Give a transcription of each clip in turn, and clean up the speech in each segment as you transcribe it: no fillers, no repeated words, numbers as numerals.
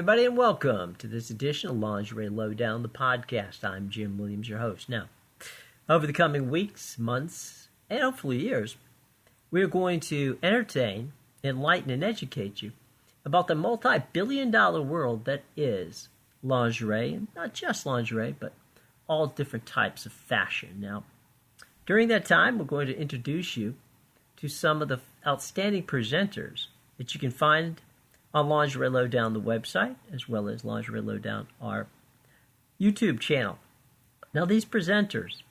everybody, and welcome to this edition of Lingerie Lowdown, the podcast. I'm Jim Williams, your host. Now, over the coming weeks, months, and hopefully years, we are going to entertain, enlighten, and educate you about the multi-billion-dollar world that is lingerie, and not just lingerie, but all different types of fashion. Now, during that time, we're going to introduce you to some of the outstanding presenters that you can find on Lingerie Lowdown, the website, as well as Lingerie Lowdown, our YouTube channel. Now, these presenters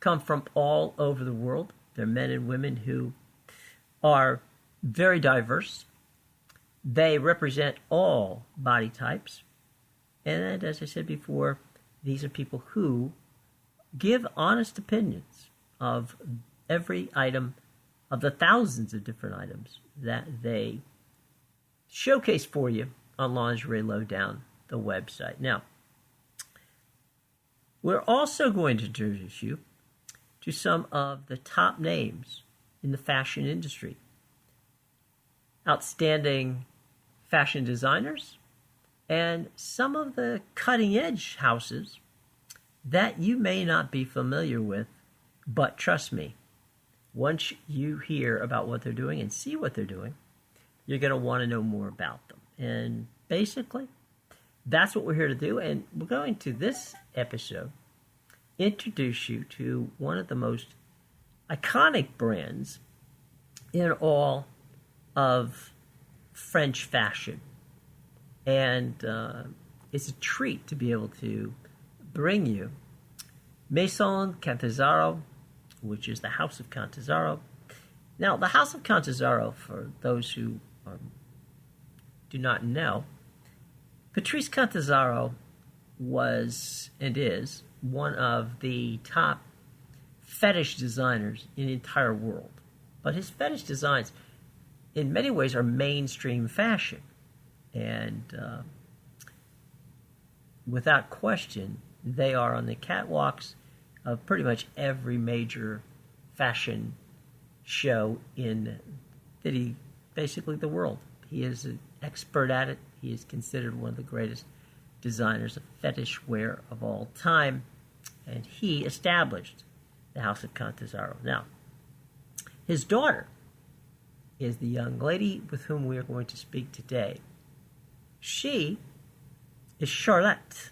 come from all over the world. They're men and women who are very diverse. They represent all body types. And as I said before, these are people who give honest opinions of every item, of the thousands of different items that they showcase for you on Lingerie Lowdown, the website. Now, we're also going to introduce you to some of the top names in the fashion industry. Outstanding fashion designers and some of the cutting-edge houses that you may not be familiar with, but trust me, once you hear about what they're doing and see what they're doing, you're going to want to know more about them. And basically, that's what we're here to do. And we're going to, this episode, introduce you to one of the most iconic brands in all of French fashion. And it's a treat to be able to bring you Maison Catanzaro, which is the House of Catanzaro. Now, the House of Catanzaro, for those who do not know, Patrice Catanzaro was and is one of the top fetish designers in the entire world. But his fetish designs, in many ways, are mainstream fashion. And without question, they are on the catwalks of pretty much every major fashion show in basically the world. He is an expert at it. He is considered one of the greatest designers of fetish wear of all time, and he established the House of Catanzaro. Now, his daughter is the young lady with whom we are going to speak today. She is Charlotte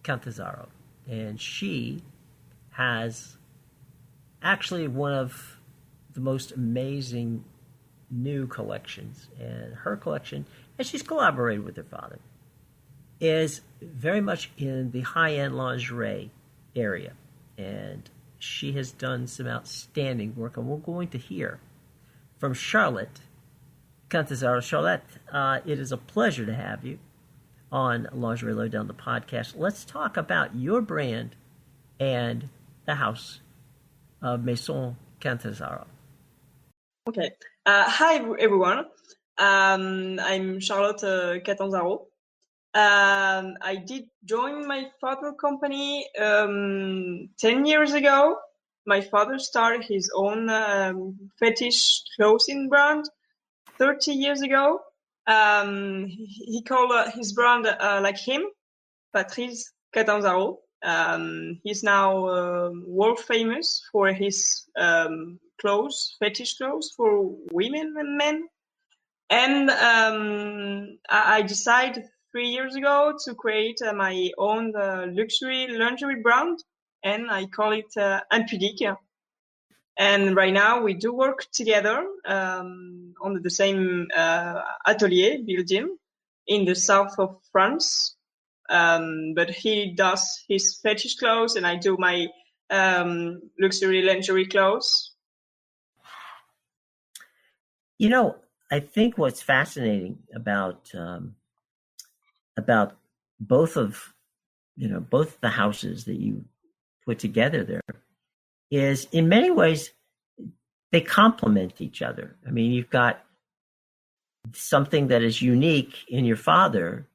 Catanzaro, and she has actually one of the most amazing new collections. And her collection, and she's collaborated with her father, is very much in the high-end lingerie area. And she has done some outstanding work, and we're going to hear from Charlotte Catanzaro. Charlotte, it is a pleasure to have you on Lingerie Lowdown, the podcast. Let's talk about your brand and the House of Maison Catanzaro. Okay. Hi, everyone. I'm Charlotte Catanzaro. I did join my father company 10 years ago. My father started his own fetish clothing brand 30 years ago. He called his brand like him, Patrice Catanzaro. He's now world famous for his clothes, fetish clothes for women and men. And I decided 3 years ago to create my own luxury lingerie brand, and I call it Impudique. And right now we do work together on the same atelier building in the south of France. But he does his fetish clothes and I do my luxury lingerie clothes. You know, I think what's fascinating about both the houses that you put together there is, in many ways, they complement each other. I mean, you've got something that is unique in your father,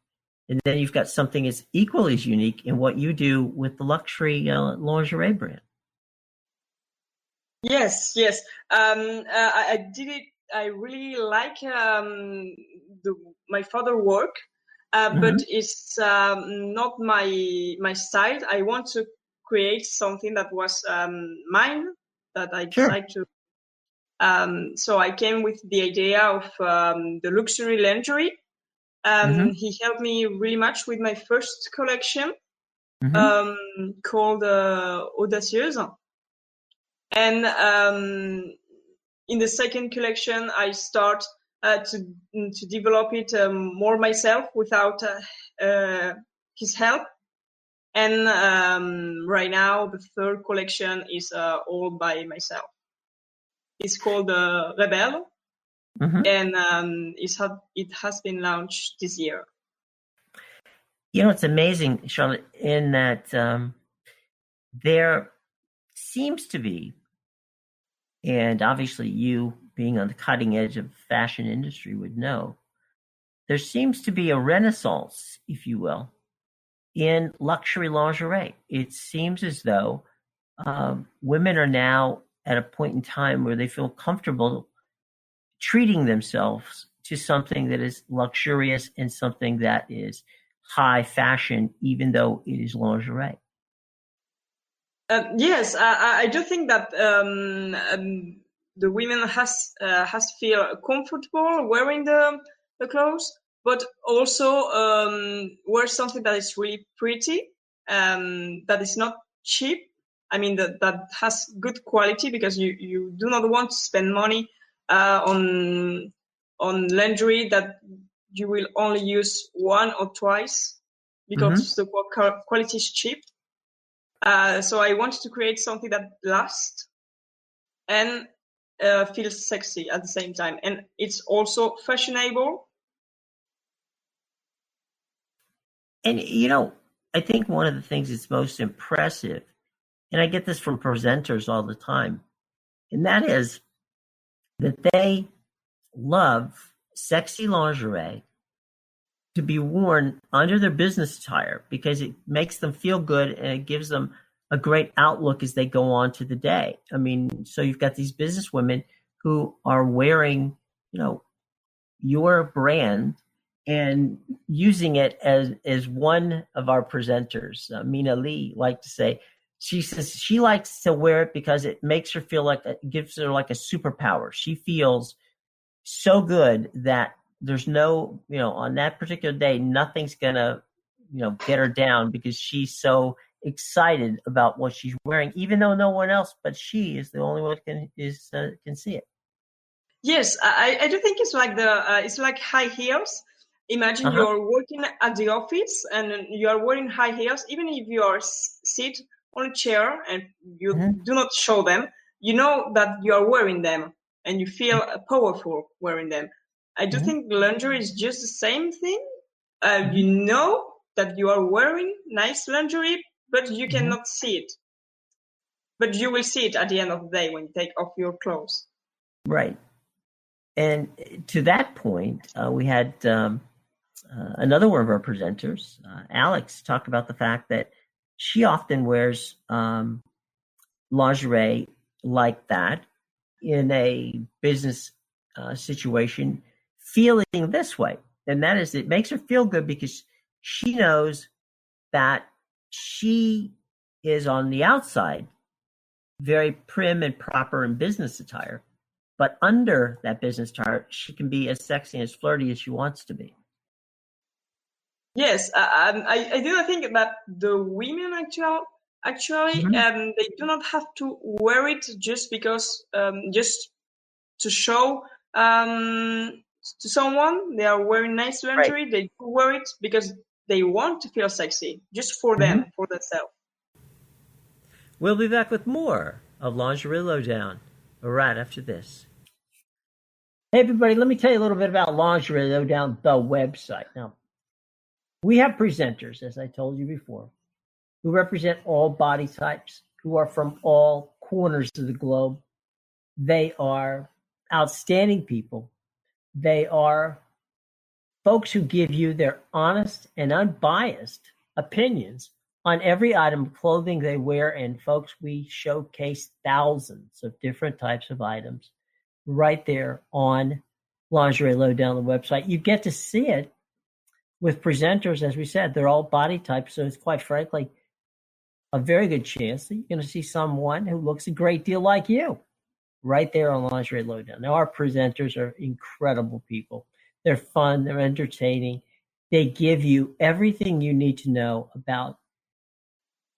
and then you've got something that's equally as unique in what you do with the luxury lingerie brand. Yes. I did it. I really like my father's work. but it's not my style. I want to create something that was mine, that I decided to. So I came with the idea of the luxury lingerie. He helped me really much with my first collection, called Audacieuse. And in the second collection, I start to develop it more myself without his help. And right now, the third collection is all by myself. It's called Rebelle, and it has been launched this year. You know, it's amazing, Charlotte, in that there seems to be, and obviously you being on the cutting edge of the fashion industry would know, there seems to be a renaissance, if you will, in luxury lingerie. It seems as though women are now at a point in time where they feel comfortable treating themselves to something that is luxurious and something that is high fashion, even though it is lingerie. Yes, I do think that the women has feel comfortable wearing the clothes, but also wear something that is really pretty, that is not cheap. I mean that has good quality, because you do not want to spend money on lingerie that you will only use one or twice because the quality is cheap. So I wanted to create something that lasts and feels sexy at the same time. And it's also fashionable. And, you know, I think one of the things that's most impressive, and I get this from presenters all the time, and that is that they love sexy lingerie to be worn under their business attire because it makes them feel good and it gives them a great outlook as they go on to the day. I mean, so you've got these business women who are wearing, you know, your brand and using it as one of our presenters, Mina Lee, like to say. She says she likes to wear it because it makes her feel like it gives her like a superpower. She feels so good that there's no, you know, on that particular day, nothing's gonna, you know, get her down because she's so excited about what she's wearing, even though no one else but she is the only one can see it. Yes, I do think it's like it's like high heels. Imagine you're working at the office and you are wearing high heels, even if you are sit on a chair and you do not show them, you know that you are wearing them and you feel powerful wearing them. I do think lingerie is just the same thing. You know that you are wearing nice lingerie, but you cannot see it. But you will see it at the end of the day when you take off your clothes. Right. And to that point, we had another one of our presenters, Alex, talk about the fact that she often wears lingerie like that in a business situation, feeling this way. And that is, it makes her feel good because she knows that she is on the outside very prim and proper in business attire. But under that business attire, she can be as sexy and as flirty as she wants to be. Yes, I do think that the women actually they do not have to wear it just because just to show to someone they are wearing nice lingerie. Right. They wear it because they want to feel sexy, just for them, for themselves. We'll be back with more of Lingerie Lowdown right after this. Hey everybody, let me tell you a little bit about Lingerie Lowdown, the website. Now, we have presenters, as I told you before, who represent all body types, who are from all corners of the globe. They are outstanding people. They are folks who give you their honest and unbiased opinions on every item of clothing they wear. And folks, we showcase thousands of different types of items right there on Lingerie Lowdown, the website. You get to see it with presenters, as we said, they're all body types. So it's quite frankly a very good chance that you're going to see someone who looks a great deal like you right there on Lingerie Lowdown. Now, our presenters are incredible people. They're fun. They're entertaining. They give you everything you need to know about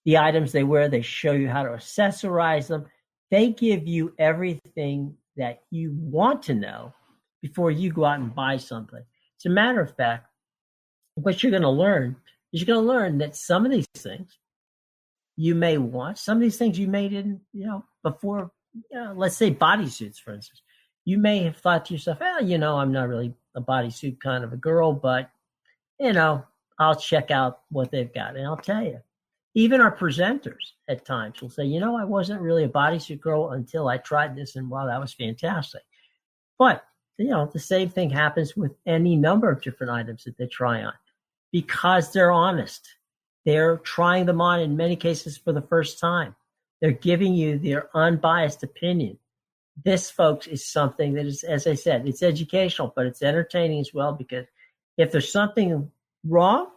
the items they wear. They show you how to accessorize them. They give you everything that you want to know before you go out and buy something. As a matter of fact, what you're going to learn is you're going to learn that some of these things you may want, some of these things you may didn't, before, let's say bodysuits, for instance. You may have thought to yourself, I'm not really a bodysuit kind of a girl, but, I'll check out what they've got. And I'll tell you, even our presenters at times will say, I wasn't really a bodysuit girl until I tried this, and wow, that was fantastic. But, the same thing happens with any number of different items that they try on because they're honest. They're trying them on in many cases for the first time. They're giving you their unbiased opinion. This, folks, is something that is, as I said, it's educational, but it's entertaining as well, because if there's something wrong,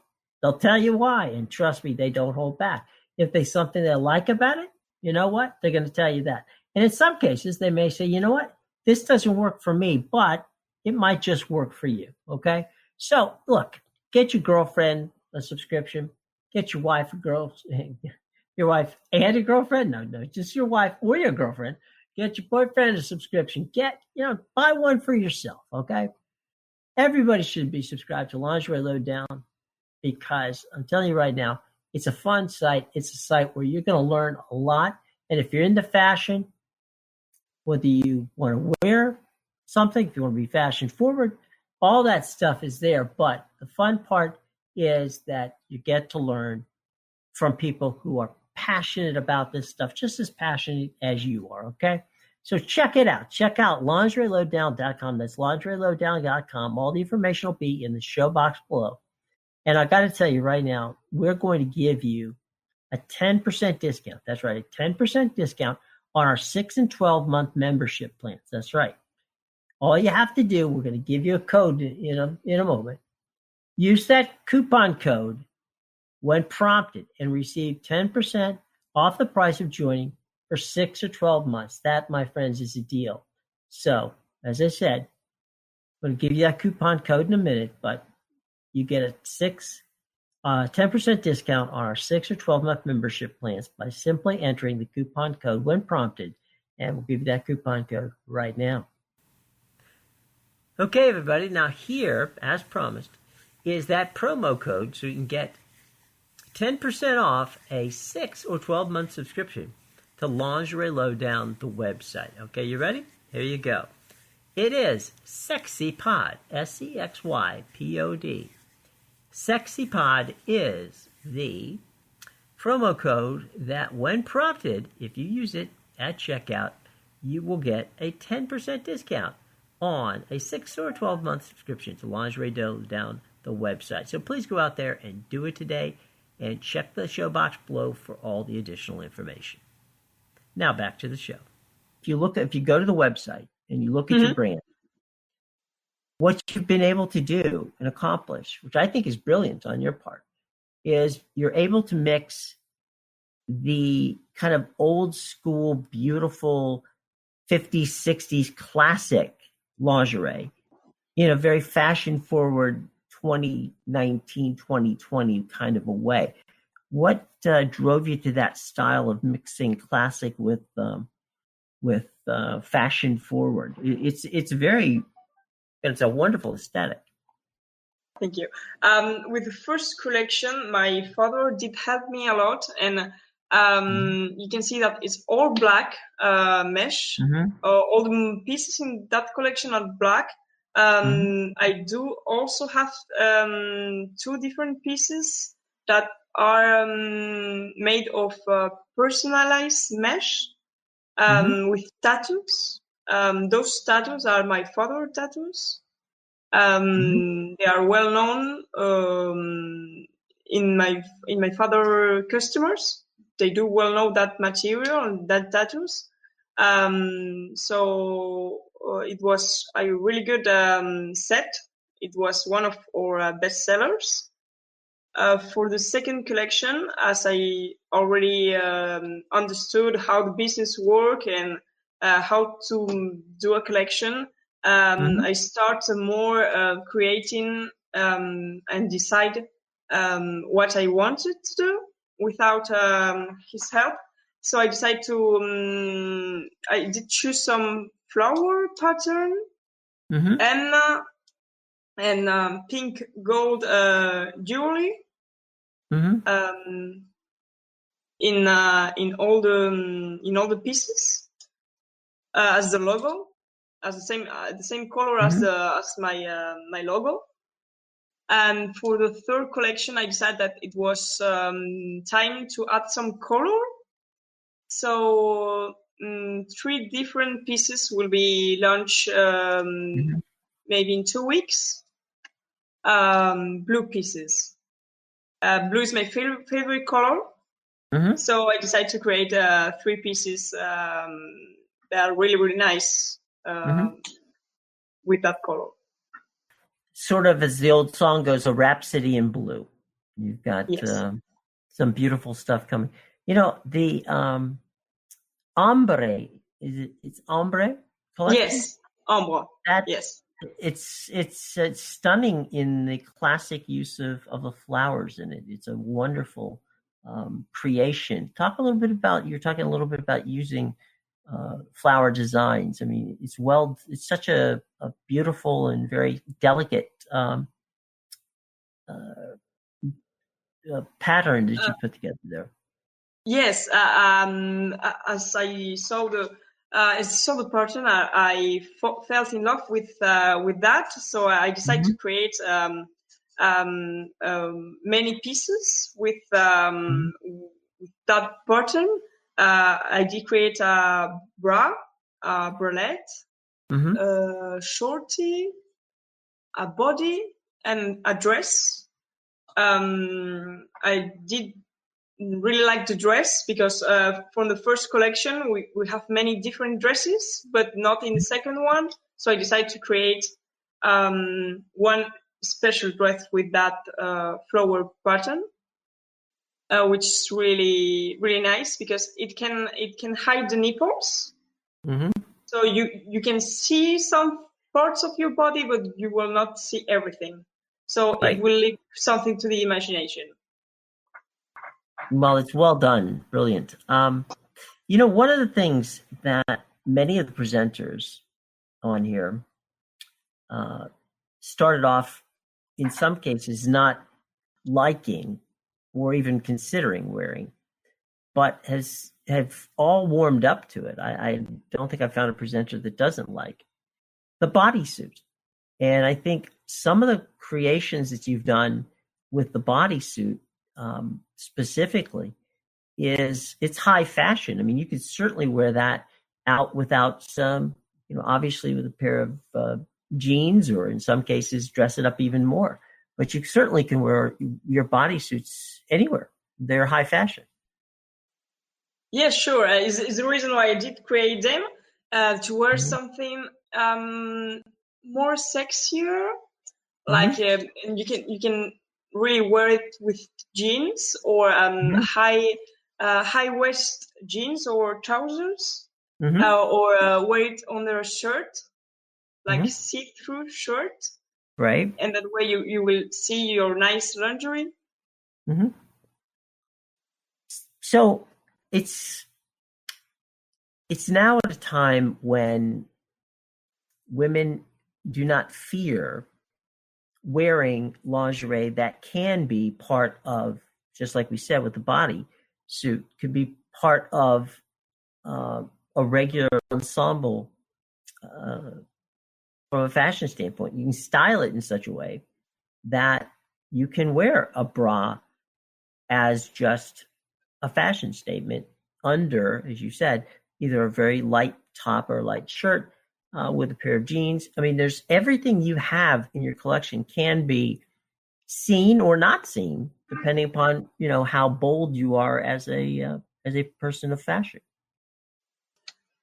they'll tell you why. And trust me, they don't hold back. If there's something they like about it, you know what? They're going to tell you that. And in some cases, they may say, you know what? This doesn't work for me, but it might just work for you. Okay? So, look, get your girlfriend a subscription. Get your wife your wife and a girlfriend. No, just your wife or your girlfriend. Get your boyfriend a subscription. Buy one for yourself. Okay. Everybody should be subscribed to Lingerie Lowdown, because I'm telling you right now, it's a fun site. It's a site where you're going to learn a lot. And if you're into fashion, whether you want to wear something, if you want to be fashion forward, all that stuff is there. But the fun part is that you get to learn from people who are passionate about this stuff, just as passionate as you are, okay? So check it out. Check out lingerielowdown.com. That's lingerielowdown.com. All the information will be in the show box below. And I got to tell you right now, we're going to give you a 10% discount. That's right, a 10% discount on our 6 and 12-month membership plans. That's right. All you have to do, we're going to give you a code in a moment. Use that coupon code when prompted and receive 10% off the price of joining for 6 or 12 months. That, my friends, is a deal. So, as I said, I'm going to give you that coupon code in a minute, but you get a 10% discount on our 6 or 12-month membership plans by simply entering the coupon code when prompted, and we'll give you that coupon code right now. Okay, everybody. Now here, as promised, is that promo code so you can get 10% off a 6 or 12-month subscription to Lingerie Lowdown, the website. Okay, you ready? Here you go. It is SexyPod, SEXYPOD. SexyPod is the promo code that, when prompted, if you use it at checkout, you will get a 10% discount on a 6 or 12-month subscription to Lingerie Lowdown, the website. So please go out there and do it today, and check the show box below for all the additional information. Now back to the show. If you go to the website and you look at your brand, what you've been able to do and accomplish, which I think is brilliant on your part, is you're able to mix the kind of old school, beautiful 50s, 60s classic lingerie in a very fashion forward 2019, 2020 kind of a way. What drove you to that style of mixing classic with fashion forward? It's a wonderful aesthetic. Thank you. With the first collection, my father did help me a lot, and you can see that it's all black mesh. All the pieces in that collection are black. I do also have 2 different pieces that are made of personalized mesh with tattoos. Those tattoos are my father's tattoos. They are well known in my father customers. They do well know that material and that tattoos. So it was a really good set. it was one of our best sellers. For the second collection, as I already understood how the business work and how to do a collection, I start more creating and decide what I wanted to do without his help. So I decided to, I did choose some flower pattern and pink gold jewelry in all the pieces as the logo, as the same color as my logo. And for the third collection, I decided that it was time to add some color. So 3 different pieces will be launched maybe in 2 weeks. Blue pieces. Blue is my favorite color. So I decided to create 3 pieces that are really, really nice with that color. Sort of, as the old song goes, a rhapsody in blue. You've got some beautiful stuff coming. You know, the ombre, it's ombre collection? Yes, ombre. Yes. It's stunning in the classic use of the flowers in it. It's a wonderful creation. You're talking a little bit about using flower designs. I mean, it's such a beautiful and very delicate pattern that you put together there. Yes, as I saw the pattern, I fell in love with that. So I decided to create many pieces with that pattern. I did create a bra, a bralette, a shorty, a body, and a dress. I did really like the dress because from the first collection we have many different dresses, but not in the second one. So I decided to create one special dress with that flower pattern, which is really, really nice because it can hide the nipples. So you can see some parts of your body, but you will not see everything. So it will leave something to the imagination. Well, it's well done. Brilliant. You know, one of the things that many of the presenters on here started off, in some cases, not liking or even considering wearing, but have all warmed up to it. I don't think I've found a presenter that doesn't like the bodysuit. And I think some of the creations that you've done with the bodysuit specifically it's high fashion. I mean, you could certainly wear that out without some, obviously with a pair of jeans, or in some cases dress it up even more. But you certainly can wear your bodysuits anywhere. They're high fashion. Yeah, sure. Is the reason why I did create them to wear something more sexier, like and you can really wear it with jeans or high waist jeans or trousers, or wear it under a shirt, like see-through shirt, right? And that way you will see your nice lingerie. So it's now at a time when women do not fear wearing lingerie that can be part of, just like we said with the body suit, could be part of a regular ensemble from a fashion standpoint. You can style it in such a way that you can wear a bra as just a fashion statement under, as you said, either a very light top or a light shirt with a pair of jeans. I mean, there's everything you have in your collection can be seen or not seen, depending upon, how bold you are as a person of fashion.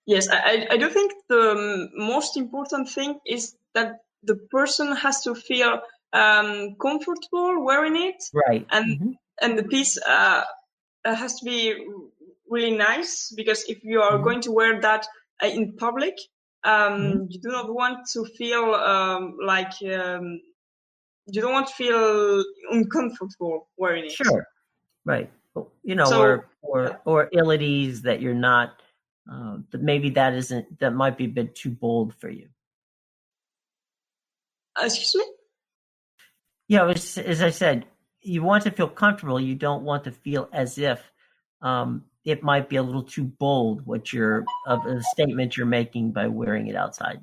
Yes, I do think the most important thing is that the person has to feel comfortable wearing it, Right. and the piece has to be really nice, because if you are going to wear that in public, you do not want to feel you don't want to feel uncomfortable wearing it. Sure. Right. You know, So, or ill at ease that you're not, that maybe that might be a bit too bold for you. excuse me? Yeah, as I said, you want to feel comfortable. You don't want to feel as if it might be a little too bold of a statement you're making by wearing it outside.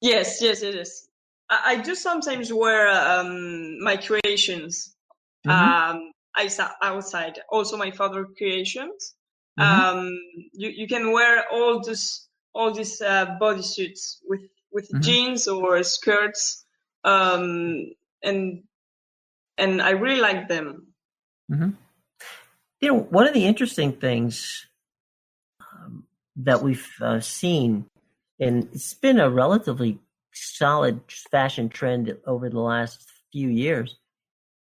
Yes. I do sometimes wear my creations outside. Also, my father creations. You can wear all these bodysuits with jeans or skirts, and I really like them. You know, one of the interesting things that we've seen, and it's been a relatively solid fashion trend over the last few years,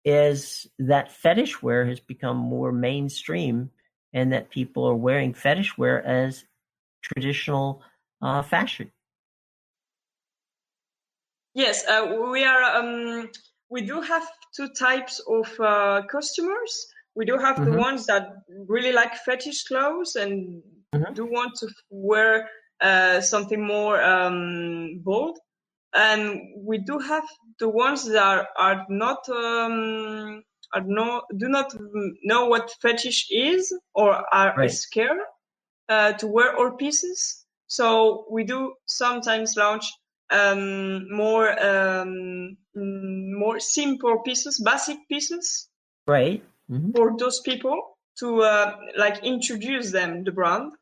is that fetish wear has become more mainstream, and that people are wearing fetish wear as traditional fashion. Yes, we do have two types of customers. We do have the ones that really like fetish clothes and do want to wear something more bold, and we do have the ones that do not know what fetish is, or are scared to wear our pieces. So we do sometimes launch more simple pieces, basic pieces, for those people to introduce them the brand,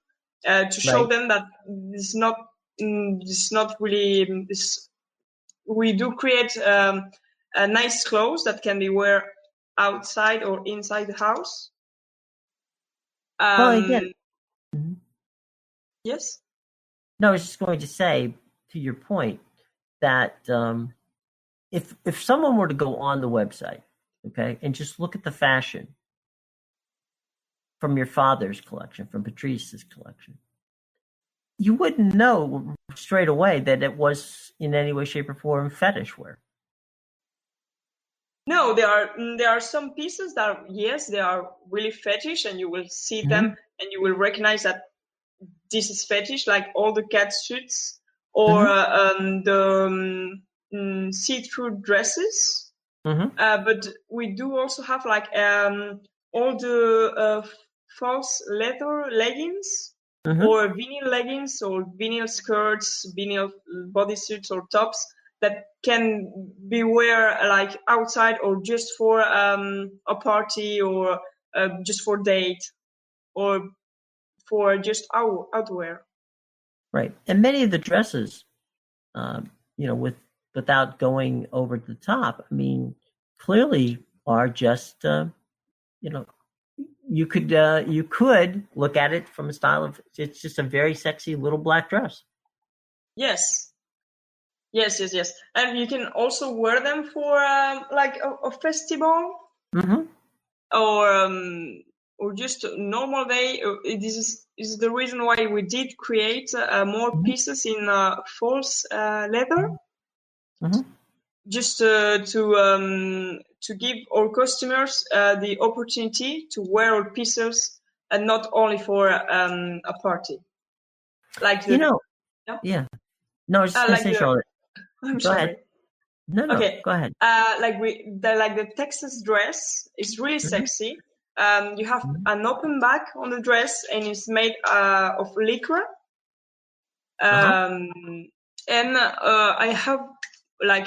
to show them that it's not really this. We do create nice clothes that can be wear outside or inside the house. Well, again, yes. No, I was just going to say, to your point, that if someone were to go on the website, okay, and just look at the fashion from your father's collection, from Patrice's collection, you wouldn't know straight away that it was in any way, shape, or form fetish wear. No, there are some pieces that, yes, they are really fetish, and you will see them and you will recognize that this is fetish, like all the cat suits or the see-through dresses. But we do also have all the false leather leggings, or vinyl leggings, or vinyl skirts, vinyl bodysuits or tops that can be wear like outside, or just for a party, or just for date, or for just outwear. Right. And many of the dresses, without going over the top, I mean, clearly are just, you could look at it from a style of, it's just a very sexy little black dress. Yes. And you can also wear them for a festival, or just a normal day. This is the reason why we did create more pieces in false leather, just to give our customers the opportunity to wear our pieces, and not only for a party. Yeah. No, I was just going to say, Charlotte. I'm go sorry. Ahead. No, okay. Go ahead. The Texas dress is really sexy. You have an open back on the dress, and it's made of lycra. And I have,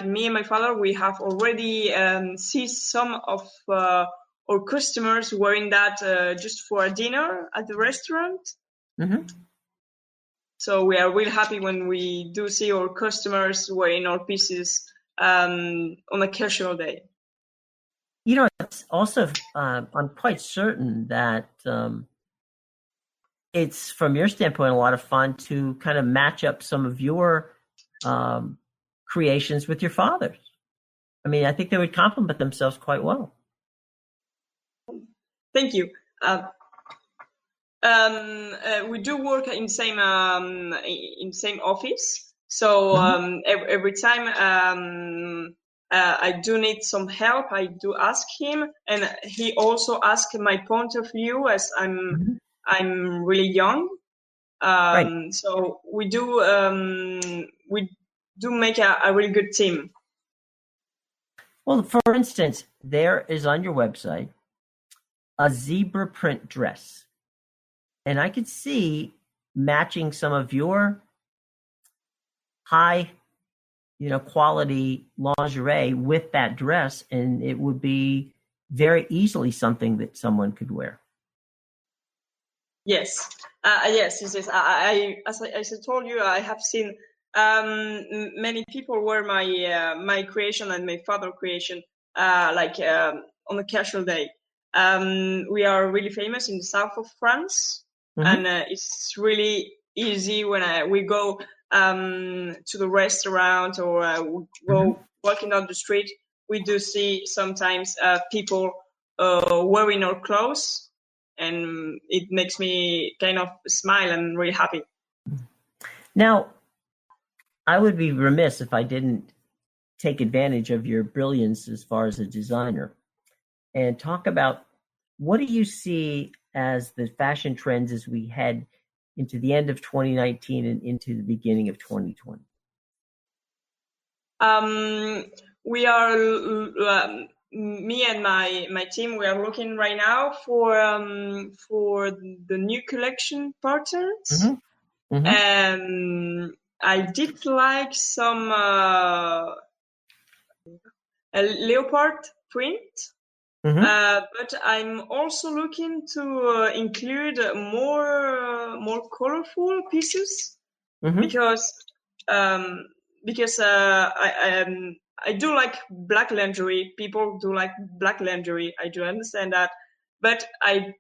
me and my father, we have already seen some of our customers wearing that just for a dinner at the restaurant. So we are really happy when we do see our customers wearing our pieces on a casual day. It's also, I'm quite certain that it's, from your standpoint, a lot of fun to kind of match up some of your creations with your fathers. I mean, I think they would complement themselves quite well. Thank you. We do work in same office, so every time I do need some help, I do ask him, and he also asks my point of view as I'm really young. Right. So we do make a really good team. Well, for instance, there is on your website a zebra print dress. And I could see matching some of your high, quality lingerie with that dress, and it would be very easily something that someone could wear. Yes. Yes. As I told you, I have seen many people wear my creation and my father creation, on a casual day. We are really famous in the south of France, and it's really easy when we go to the restaurant or we go walking on the street. We do see sometimes people wearing our clothes, and it makes me kind of smile and really happy. Now, I would be remiss if I didn't take advantage of your brilliance as far as a designer and talk about what do you see as the fashion trends as we head into the end of 2019 and into the beginning of 2020? We are, me and my team, we are looking right now for the new collection patterns. I did like some a leopard print. But I'm also looking to include more colorful pieces because I do like black lingerie. People do like black lingerie. I do understand that, but I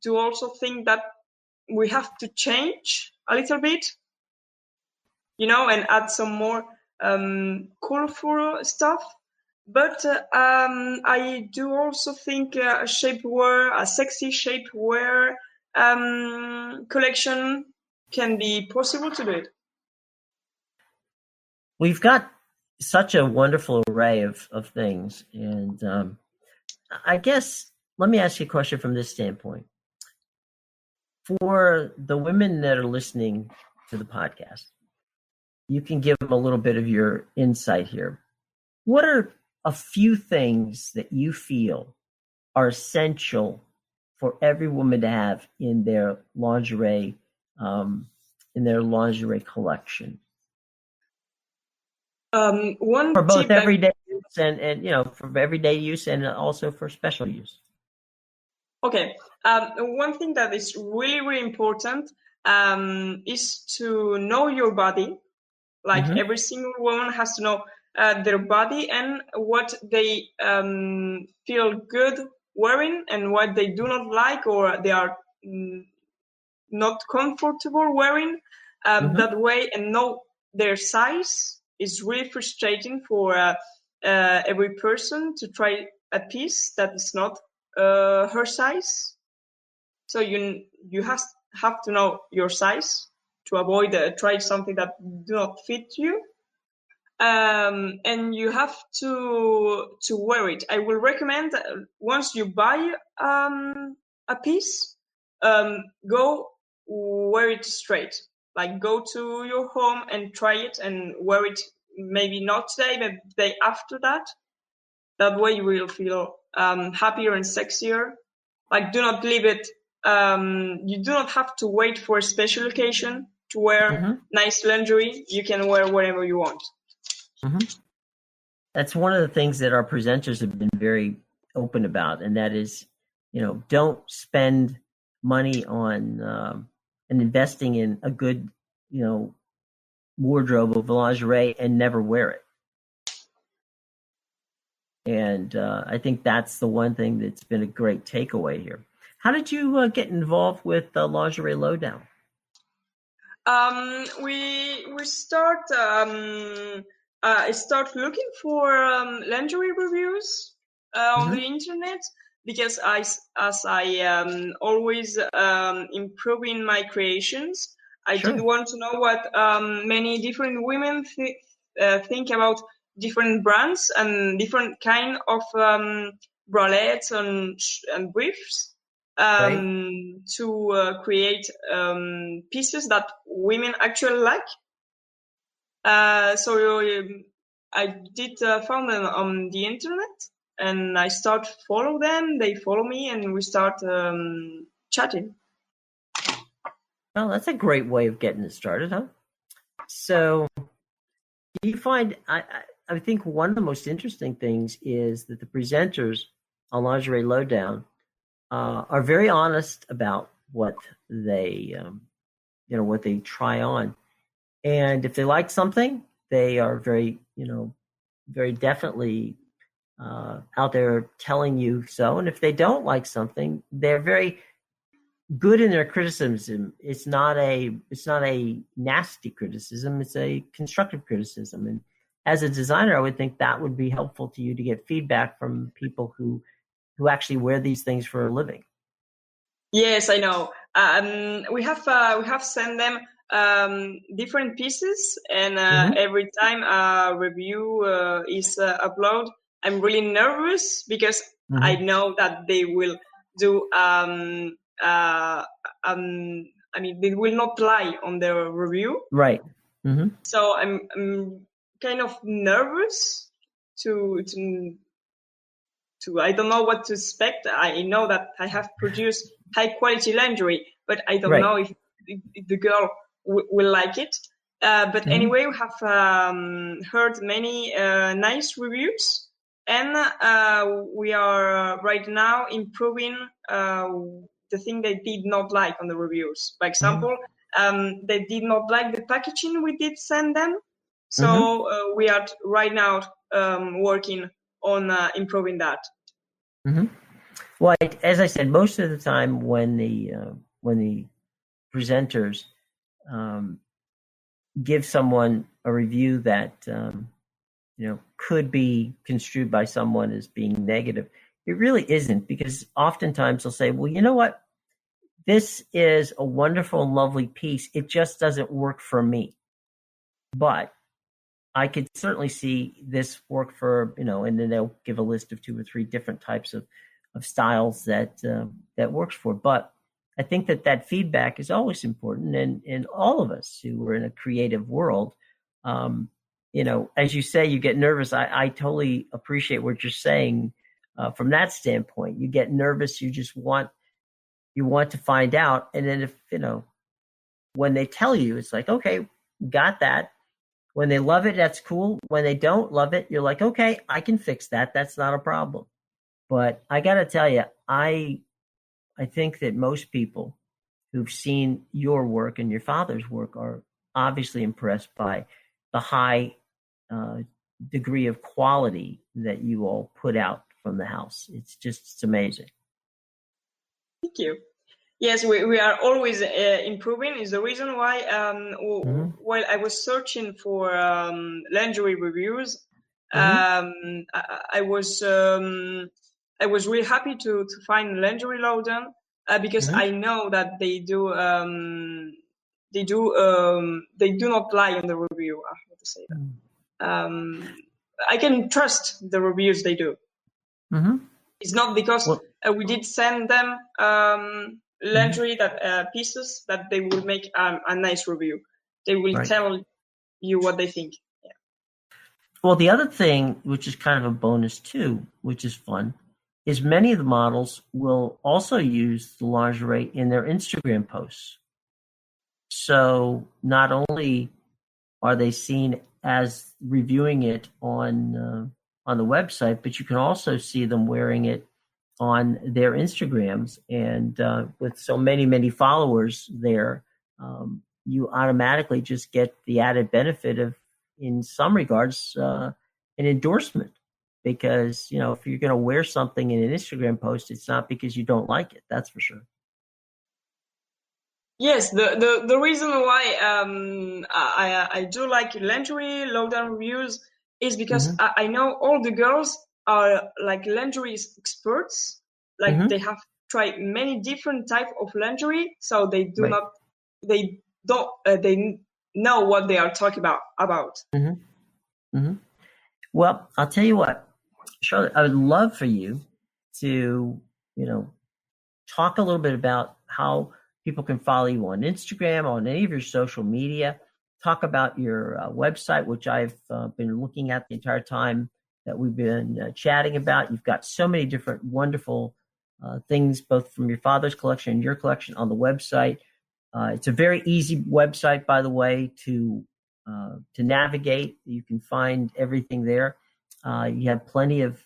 do also think that we have to change a little bit, and add some more colorful stuff. But I do also think a sexy shapewear collection can be possible to do it. We've got such a wonderful array of things. And I guess, let me ask you a question from this standpoint. For the women that are listening to the podcast, you can give them a little bit of your insight here. What are a few things that you feel are essential for every woman to have in their lingerie collection? One for both everyday use and for everyday use and also for special use. Okay. One thing that is really, really important is to know your body. Like every single woman has to know their body and what they feel good wearing and what they do not like or they are not comfortable wearing. That way, and know their size is really frustrating for every person to try a piece that is not her size. So you have to know your size to avoid try something that do not fit you. And you have to wear it. I will recommend once you buy a piece, go wear it straight. Like go to your home and try it and wear it. Maybe not today, but the day after that. That way you will feel happier and sexier. Like do not leave it. You do not have to wait for a special occasion to wear nice lingerie. You can wear whatever you want. That's one of the things that our presenters have been very open about, and that is, don't spend money on and investing in a good, wardrobe of lingerie and never wear it. And I think that's the one thing that's been a great takeaway here. How did you get involved with the Lingerie Lowdown? We start I start looking for lingerie reviews on the internet because as I always improving my creations, I did Sure. want to know what many different women think about different brands and different kind of bralettes and briefs Right. to create pieces that women actually like. So I did found them on the internet, and I start follow them. They follow me, and we start chatting. Well, that's a great way of getting it started, huh? So, do you find? I think one of the most interesting things is that the presenters on Lingerie Lowdown are very honest about what they, what they try on, and if they like something, they are very, very definitely out there telling you so. And if they don't like something, they're very good in their criticism. It's not a nasty criticism. It's a constructive criticism. And as a designer, I would think that would be helpful to you to get feedback from people who actually wear these things for a living. Yes, I know. We have sent them different pieces, and every time a review is uploaded, I'm really nervous because I know that they will do. I mean, they will not lie on their review. Right. So I'm kind of nervous to I don't know what to expect. I know that I have produced high quality lingerie, but I don't Right. know if the girl will like it. But anyway, we have heard many nice reviews, and we are right now improving the thing they did not like on the reviews. For example, they did not like the packaging we did send them. So we are right now working on improving that. Well, as I said, most of the time when the presenters give someone a review that could be construed by someone as being negative, it really isn't, because oftentimes they'll say, well, you know what, this is a wonderful and lovely piece, it just doesn't work for me, but I could certainly see this work for, and then they'll give a list of 2 or 3 different types of styles that works for. But I think that feedback is always important, and all of us who are in a creative world, as you say, you get nervous. I totally appreciate what you're saying from that standpoint. You get nervous. You just want to find out, and then if when they tell you, it's like, okay, got that. When they love it, that's cool. When they don't love it, you're like, okay, I can fix that. That's not a problem. But I got to tell you, I think that most people who've seen your work and your father's work are obviously impressed by the high degree of quality that you all put out from the house. It's amazing. Thank you. Yes, we are always improving. Is the reason why while I was searching for lingerie reviews, I was really happy to find Lingerie Lowdown because I know that they do not lie on the review. I have to say that. I can trust the reviews they do. It's not because we did send them lingerie that pieces that they will make a nice review. They will tell you what they think. Yeah. Well, the other thing, which is kind of a bonus too, which is fun, is many of the models will also use the lingerie in their Instagram posts. So not only are they seen as reviewing it on the website, but you can also see them wearing it on their Instagrams. And with so many followers there, you automatically just get the added benefit of, in some regards, an endorsement. Because, if you're going to wear something in an Instagram post, it's not because you don't like it. That's for sure. Yes, the reason why I do like lingerie lockdown reviews is because Mm-hmm. I know all the girls are like lingerie experts. Like Mm-hmm. they have tried many different type of lingerie, so Right. they don't they know what they are talking about. Mm-hmm. Mm-hmm. Well, I'll tell you what, Charlotte, I would love for you to, you know, talk a little bit about how people can follow you on Instagram, on any of your social media. Talk about your website, which I've been looking at the entire time that we've been chatting about. You've got so many different wonderful things, both from your father's collection and your collection on the website. It's a very easy website, by the way, to navigate. You can find everything there. You have plenty of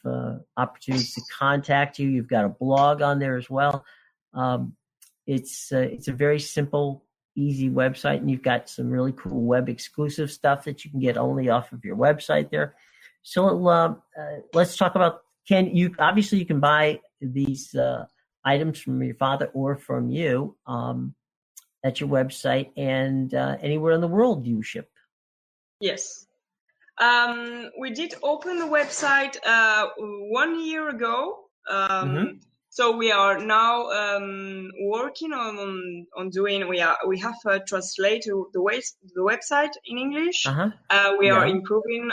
opportunities to contact you. You've got a blog on there as well. Um, it's a very simple, easy website, and you've got some really cool web exclusive stuff that you can get only off of your website there. So let's talk about, can you, obviously you can buy these items from your father or from you at your website, and anywhere in the world you ship. Yes. We did open the website 1 year ago. Mm-hmm. So we are now working on doing. We have translated the website in English. Uh-huh. We are Yeah. improving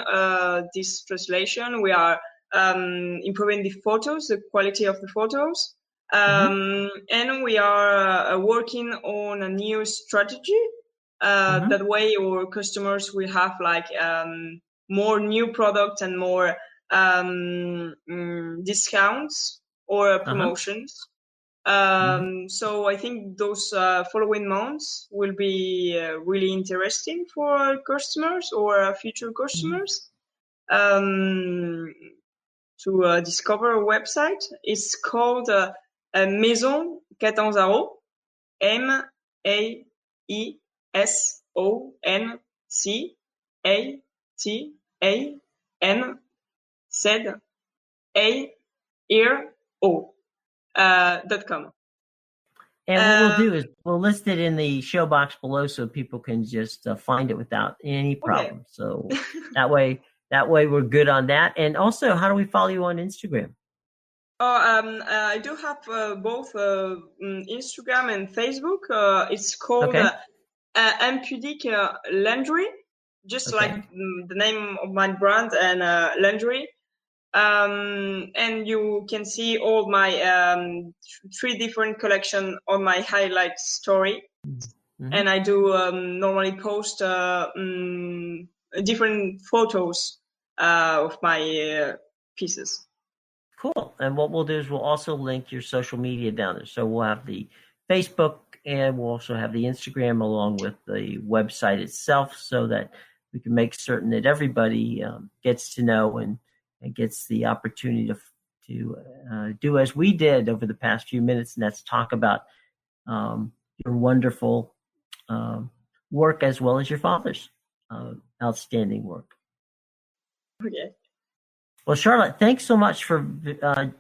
this translation. We are improving the photos, the quality of the photos, Mm-hmm. and we are working on a new strategy. Mm-hmm. That way, our customers will have like more new products and more discounts or Uh-huh. promotions. Mm-hmm. So I think those following months will be really interesting for our customers or future Mm-hmm. customers to discover a website. It's called Maison Catanzaro, MaisonCatanzaro.com. And what we'll do is we'll list it in the show box below so people can just find it without any Okay. problem. So that way, we're good on that. And also, how do we follow you on Instagram? I do have both Instagram and Facebook. It's called Okay. Impudique Lingerie, just like Okay. the name of my brand and lingerie. And you can see all my three different collection on my highlight story. Mm-hmm. And I do normally post different photos of my pieces. Cool. And what we'll do is we'll also link your social media down there. So we'll have the Facebook and we'll also have the Instagram along with the website itself so that we can make certain that everybody gets to know and gets the opportunity to do as we did over the past few minutes, and that's talk about your wonderful work as well as your father's outstanding work. Okay. Well, Charlotte, thanks so much for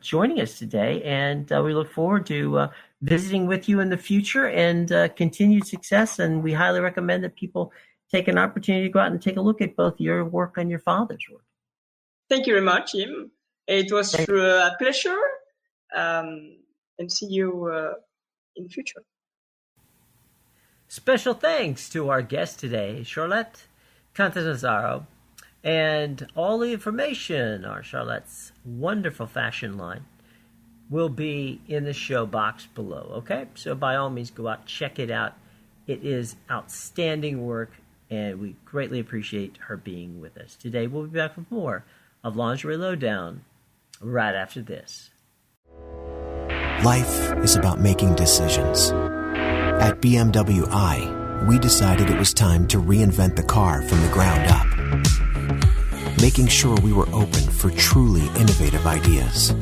joining us today, and we look forward to visiting with you in the future and continued success. And we highly recommend that people take an opportunity to go out and take a look at both your work and your father's work. Thank you very much, Jim. It was a pleasure, and see you in the future. Special thanks to our guest today, Charlotte Catanzaro. And all the information on Charlotte's wonderful fashion line will be in the show box below, okay? So by all means, go out, check it out. It is outstanding work, and we greatly appreciate her being with us. Today, we'll be back with more of Lingerie Lowdown right after this. Life is about making decisions. At BMW I, we decided it was time to reinvent the car from the ground up, making sure we were open for truly innovative ideas.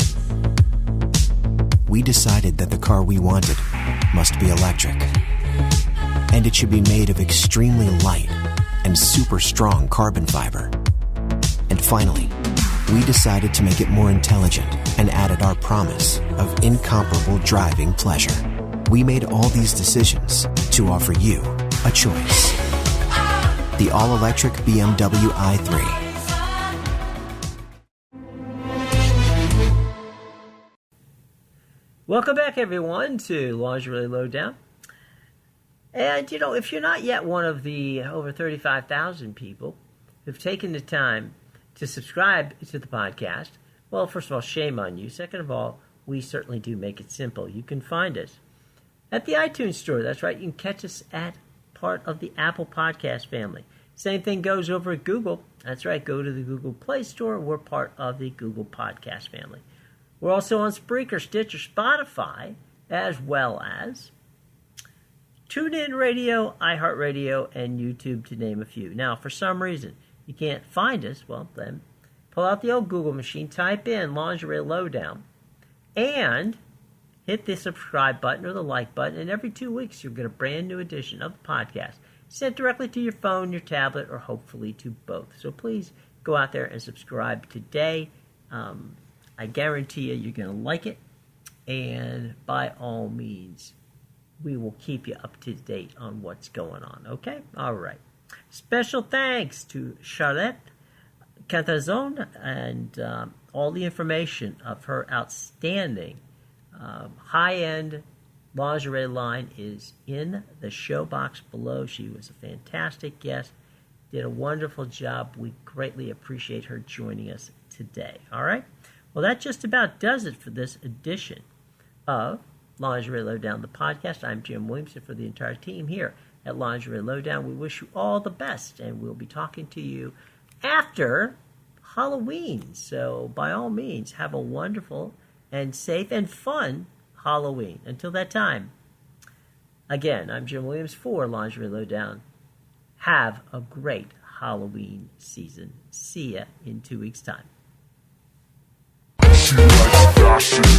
We decided that the car we wanted must be electric, and it should be made of extremely light and super strong carbon fiber. And finally, we decided to make it more intelligent and added our promise of incomparable driving pleasure. We made all these decisions to offer you a choice. The all-electric BMW i3. Welcome back, everyone, to Lingerie Lowdown. And, if you're not yet one of the over 35,000 people who've taken the time to subscribe to the podcast, well, first of all, shame on you. Second of all, we certainly do make it simple. You can find us at the iTunes Store. That's right. You can catch us at part of the Apple Podcast family. Same thing goes over at Google. That's right. Go to the Google Play Store. We're part of the Google Podcast family. We're also on Spreaker, Stitcher, Spotify, as well as TuneIn Radio, iHeartRadio, and YouTube, to name a few. Now, for some reason, you can't find us. Well, then, pull out the old Google machine, type in Lingerie Lowdown, and hit the subscribe button or the like button, and every 2 weeks you'll get a brand new edition of the podcast sent directly to your phone, your tablet, or hopefully to both. So please go out there and subscribe today. I guarantee you're going to like it, and by all means, we will keep you up to date on what's going on, okay? All right. Special thanks to Charlotte Catanzaro and all the information of her outstanding high-end lingerie line is in the show box below. She was a fantastic guest, did a wonderful job. We greatly appreciate her joining us today, all right? Well, that just about does it for this edition of Lingerie Lowdown, the podcast. I'm Jim Williamson for the entire team here at Lingerie Lowdown. We wish you all the best, and we'll be talking to you after Halloween. So, by all means, have a wonderful and safe and fun Halloween. Until that time, again, I'm Jim Williams for Lingerie Lowdown. Have a great Halloween season. See ya in 2 weeks' time. She likes fashion.